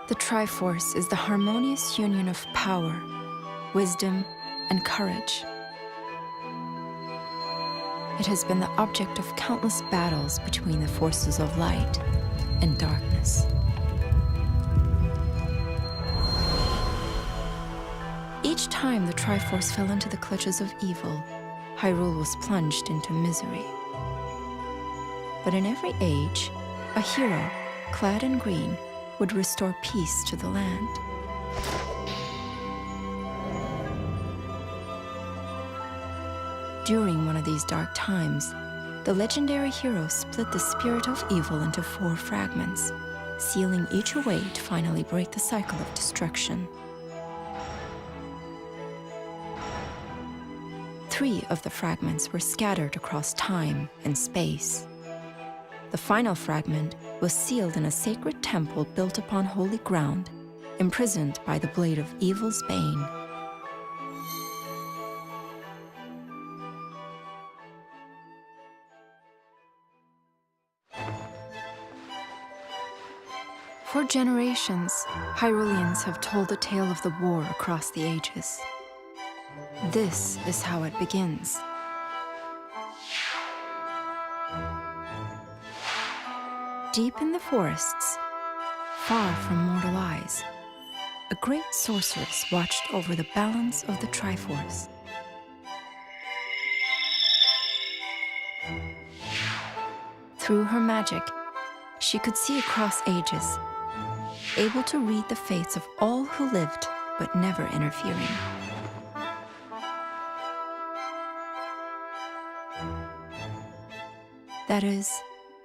The Triforce is the harmonious union of power, wisdom, and courage. It has been the object of countless battles between the forces of light and darkness. Each time the Triforce fell into the clutches of evil, Hyrule was plunged into misery. But in every age, a hero, clad in green, would restore peace to the land. During one of these dark times, the legendary hero split the spirit of evil into 4 fragments, sealing each away to finally break the cycle of destruction. 3 of the fragments were scattered across time and space. The final fragment was sealed in a sacred temple built upon holy ground, imprisoned by the blade of evil's bane. For generations, Hyruleans have told the tale of the war across the ages. This is how it begins. Deep in the forests, far from mortal eyes, a great sorceress watched over the balance of the Triforce. Through her magic, she could see across ages, able to read the fates of all who lived, but never interfering. That is,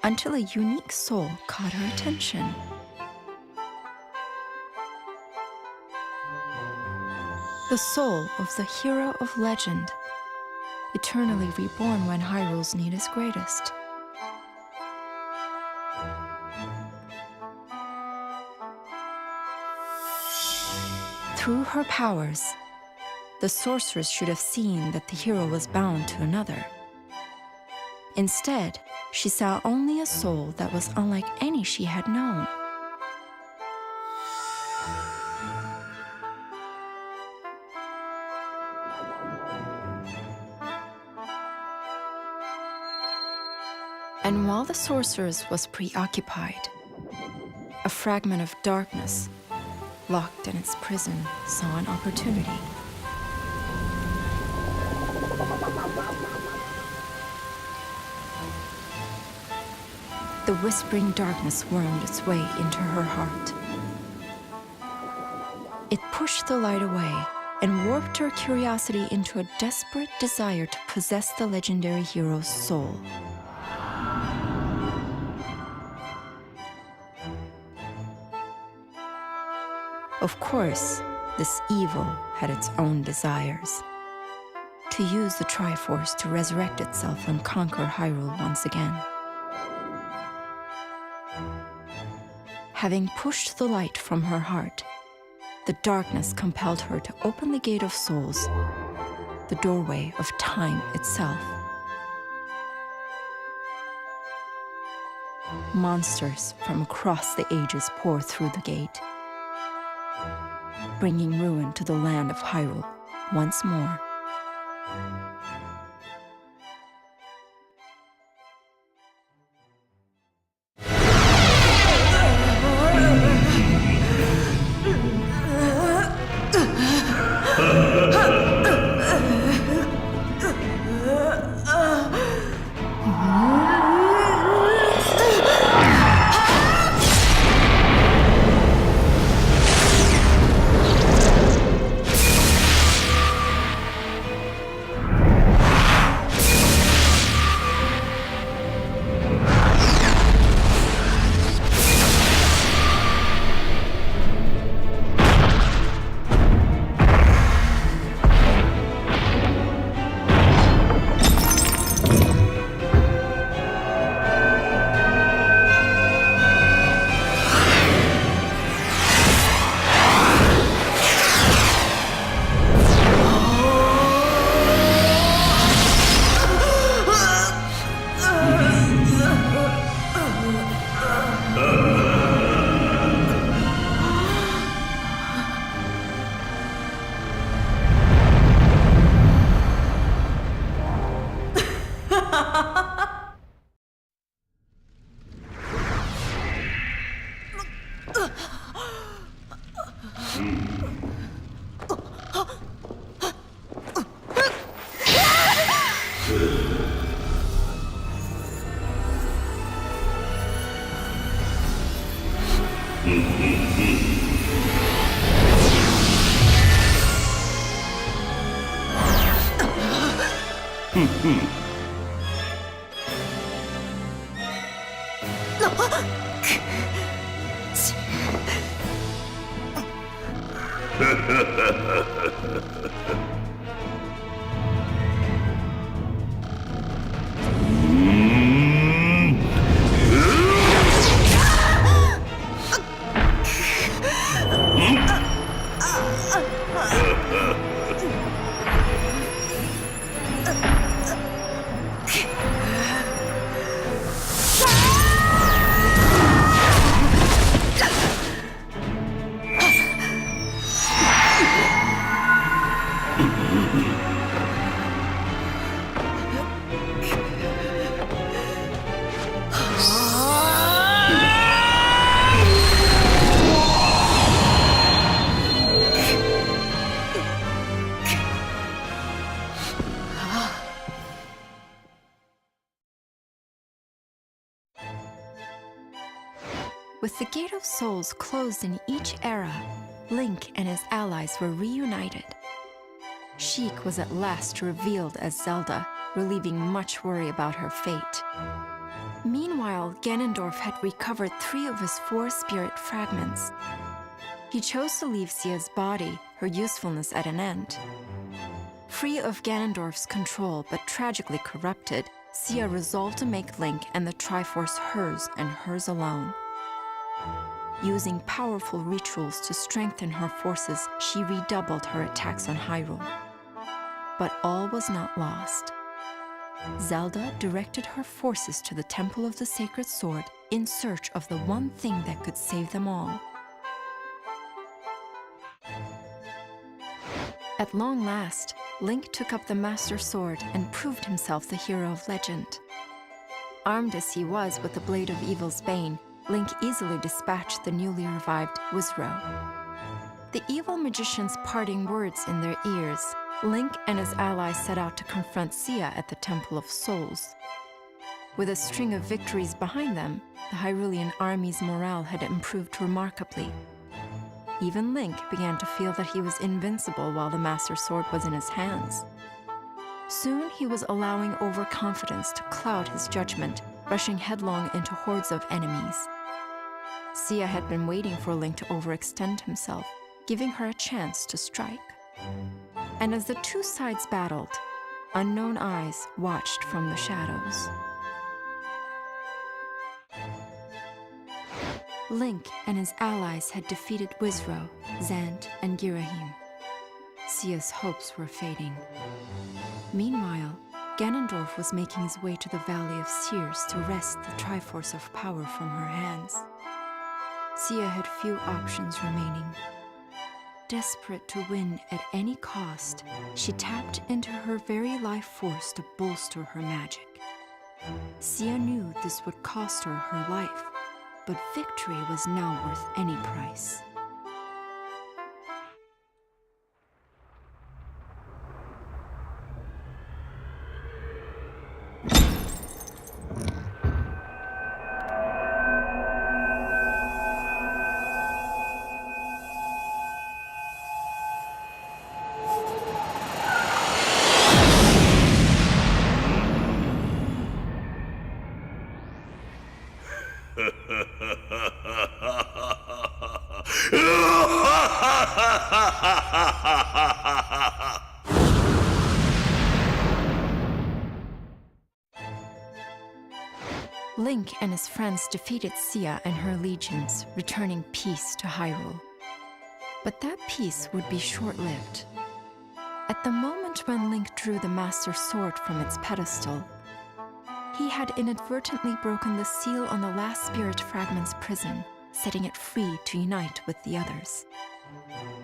until a unique soul caught her attention. The soul of the hero of legend, eternally reborn when Hyrule's need is greatest. Through her powers, the sorceress should have seen that the hero was bound to another. Instead, she saw only a soul that was unlike any she had known. And while the sorceress was preoccupied, a fragment of darkness, locked in its prison, saw an opportunity. The whispering darkness wormed its way into her heart. It pushed the light away and warped her curiosity into a desperate desire to possess the legendary hero's soul. Of course, this evil had its own desires. To use the Triforce to resurrect itself and conquer Hyrule once again. Having pushed the light from her heart, the darkness compelled her to open the Gate of Souls, the doorway of time itself. Monsters from across the ages pour through the gate, bringing ruin to the land of Hyrule once more. With the Gate of Souls closed in each era, Link and his allies were reunited. Sheik was at last revealed as Zelda, relieving much worry about her fate. Meanwhile, Ganondorf had recovered 3 of his 4 spirit fragments. He chose to leave Sia's body, her usefulness at an end. Free of Ganondorf's control but tragically corrupted, Sia resolved to make Link and the Triforce hers and hers alone. Using powerful rituals to strengthen her forces, she redoubled her attacks on Hyrule. But all was not lost. Zelda directed her forces to the Temple of the Sacred Sword in search of the one thing that could save them all. At long last, Link took up the Master Sword and proved himself the hero of legend. Armed as he was with the Blade of Evil's Bane, Link easily dispatched the newly revived Wizrow. The evil magician's parting words in their ears, Link and his allies set out to confront Sia at the Temple of Souls. With a string of victories behind them, the Hyrulean army's morale had improved remarkably. Even Link began to feel that he was invincible while the Master Sword was in his hands. Soon he was allowing overconfidence to cloud his judgment, rushing headlong into hordes of enemies. Sia had been waiting for Link to overextend himself, giving her a chance to strike. And as the two sides battled, unknown eyes watched from the shadows. Link and his allies had defeated Wizrow, Zant, and Ghirahim. Sia's hopes were fading. Meanwhile, Ganondorf was making his way to the Valley of Seers to wrest the Triforce of power from her hands. Sia had few options remaining. Desperate to win at any cost, she tapped into her very life force to bolster her magic. Sia knew this would cost her her life, but victory was now worth any price. Link and his friends defeated Sia and her legions, returning peace to Hyrule. But that peace would be short-lived. At the moment when Link drew the Master Sword from its pedestal, he had inadvertently broken the seal on the last spirit fragment's prison, setting it free to unite with the others.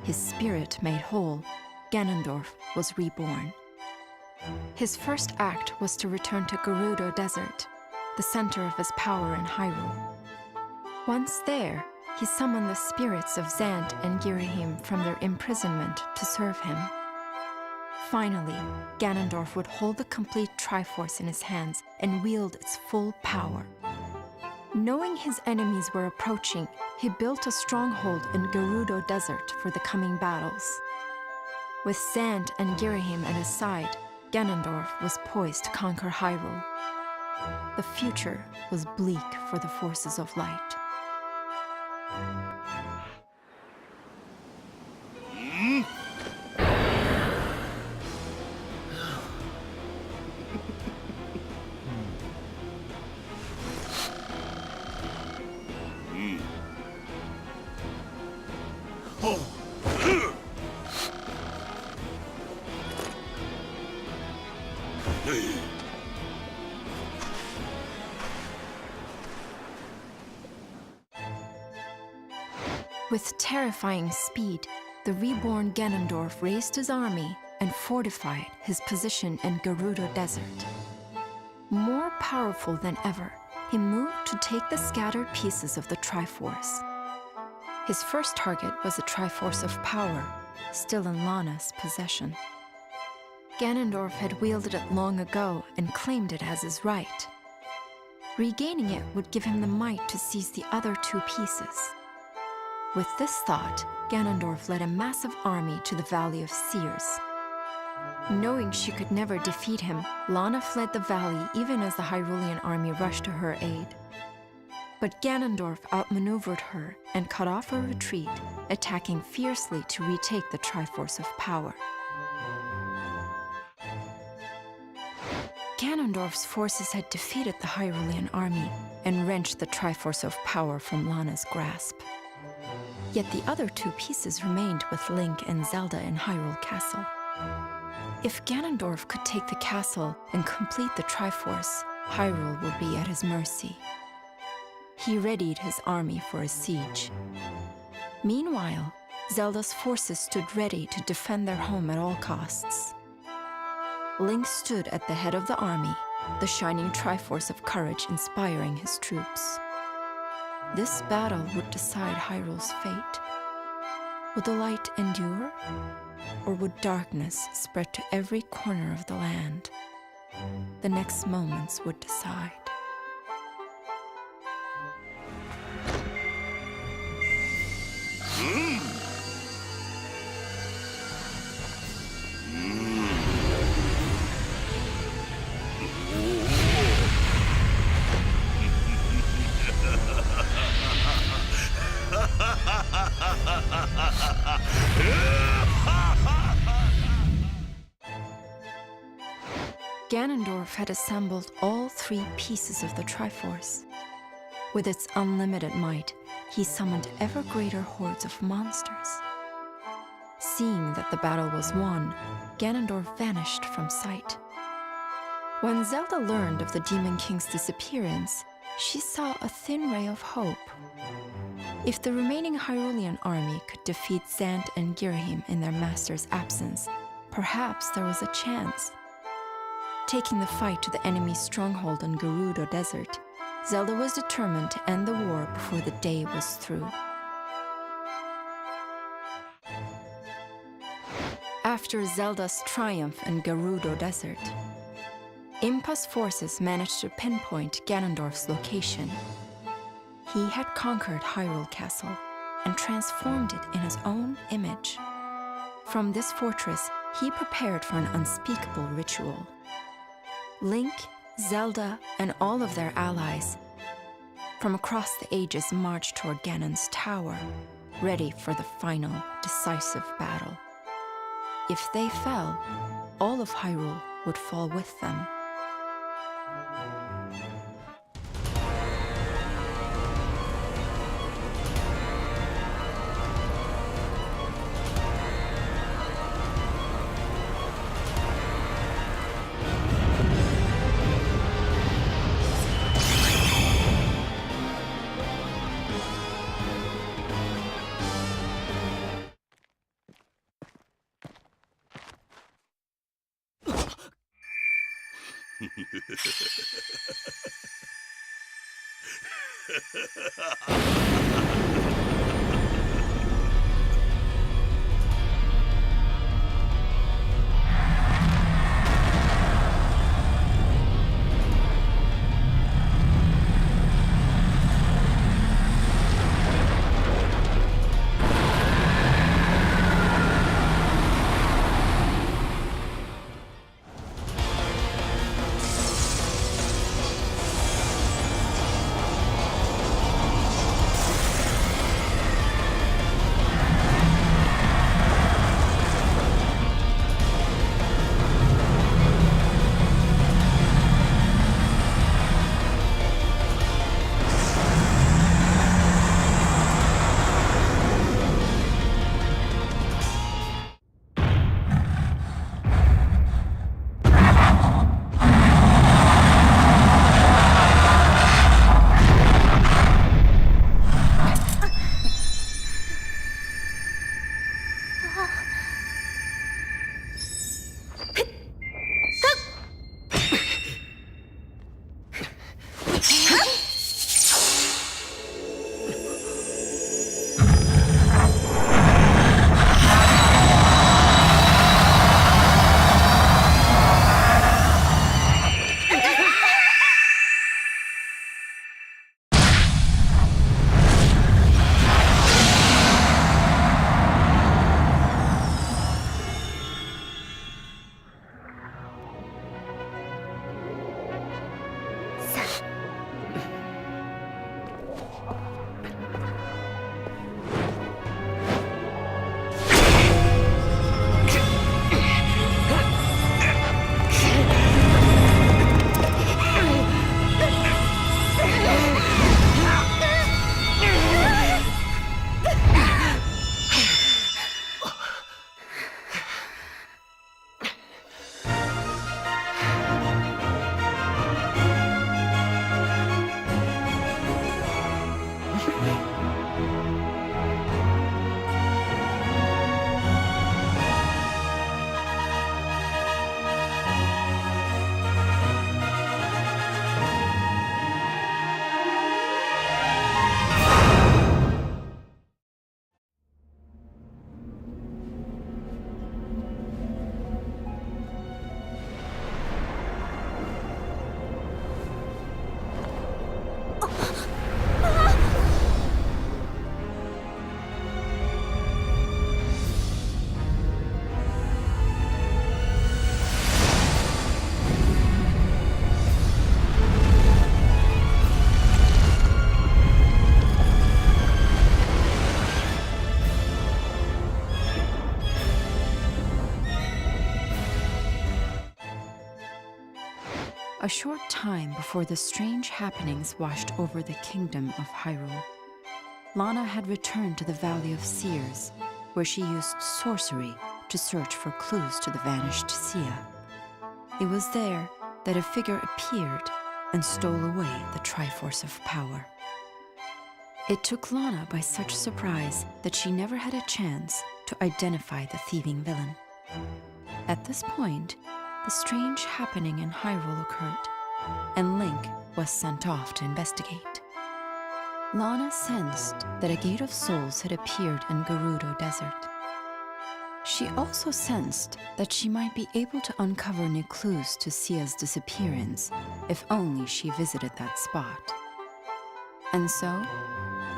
His spirit made whole, Ganondorf was reborn. His first act was to return to Gerudo Desert, the center of his power in Hyrule. Once there, he summoned the spirits of Zant and Ghirahim from their imprisonment to serve him. Finally, Ganondorf would hold the complete Triforce in his hands and wield its full power. Knowing his enemies were approaching, he built a stronghold in Gerudo Desert for the coming battles. With Zant and Ghirahim at his side, Ganondorf was poised to conquer Hyrule. The future was bleak for the forces of light. With terrifying speed, the reborn Ganondorf raised his army and fortified his position in Gerudo Desert. More powerful than ever, he moved to take the scattered pieces of the Triforce. His first target was a Triforce of power, still in Lana's possession. Ganondorf had wielded it long ago and claimed it as his right. Regaining it would give him the might to seize the other two pieces. With this thought, Ganondorf led a massive army to the Valley of Seers. Knowing she could never defeat him, Lana fled the valley even as the Hyrulean army rushed to her aid. But Ganondorf outmaneuvered her and cut off her retreat, attacking fiercely to retake the Triforce of power. Ganondorf's forces had defeated the Hyrulean army and wrenched the Triforce of power from Lana's grasp. Yet the other two pieces remained with Link and Zelda in Hyrule Castle. If Ganondorf could take the castle and complete the Triforce, Hyrule would be at his mercy. He readied his army for a siege. Meanwhile, Zelda's forces stood ready to defend their home at all costs. Link stood at the head of the army, the shining Triforce of courage inspiring his troops. This battle would decide Hyrule's fate. Would the light endure, or would darkness spread to every corner of the land? The next moments would decide. Ganondorf had assembled all three pieces of the Triforce. With its unlimited might, he summoned ever greater hordes of monsters. Seeing that the battle was won, Ganondorf vanished from sight. When Zelda learned of the Demon King's disappearance, she saw a thin ray of hope. If the remaining Hyrulean army could defeat Zant and Ghirahim in their master's absence, perhaps there was a chance. Taking the fight to the enemy's stronghold in Gerudo Desert, Zelda was determined to end the war before the day was through. After Zelda's triumph in Gerudo Desert, Impa's forces managed to pinpoint Ganondorf's location. He had conquered Hyrule Castle and transformed it in his own image. From this fortress, he prepared for an unspeakable ritual. Link, Zelda, and all of their allies from across the ages marched toward Ganon's tower, ready for the final, decisive battle. If they fell, all of Hyrule would fall with them. A short time before the strange happenings washed over the kingdom of Hyrule, Lana had returned to the Valley of Seers, where she used sorcery to search for clues to the vanished Sia. It was there that a figure appeared and stole away the Triforce of power. It took Lana by such surprise that she never had a chance to identify the thieving villain. At this point, the strange happening in Hyrule occurred, and Link was sent off to investigate. Lana sensed that a Gate of Souls had appeared in Gerudo Desert. She also sensed that she might be able to uncover new clues to Sia's disappearance if only she visited that spot. And so,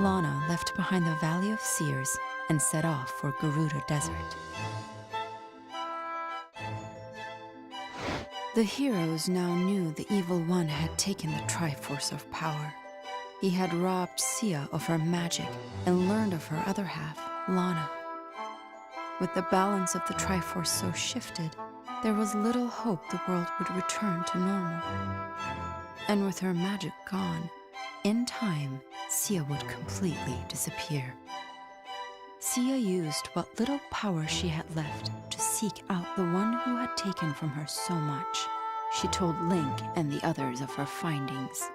Lana left behind the Valley of Seers and set off for Gerudo Desert. The heroes now knew the Evil One had taken the Triforce of power. He had robbed Sia of her magic and learned of her other half, Lana. With the balance of the Triforce so shifted, there was little hope the world would return to normal. And with her magic gone, in time, Sia would completely disappear. Sia used what little power she had left to seek out the one who had taken from her so much. She told Link and the others of her findings.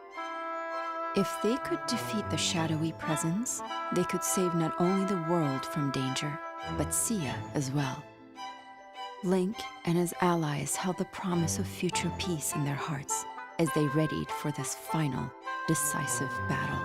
If they could defeat the shadowy presence, they could save not only the world from danger, but Sia as well. Link and his allies held the promise of future peace in their hearts as they readied for this final, decisive battle.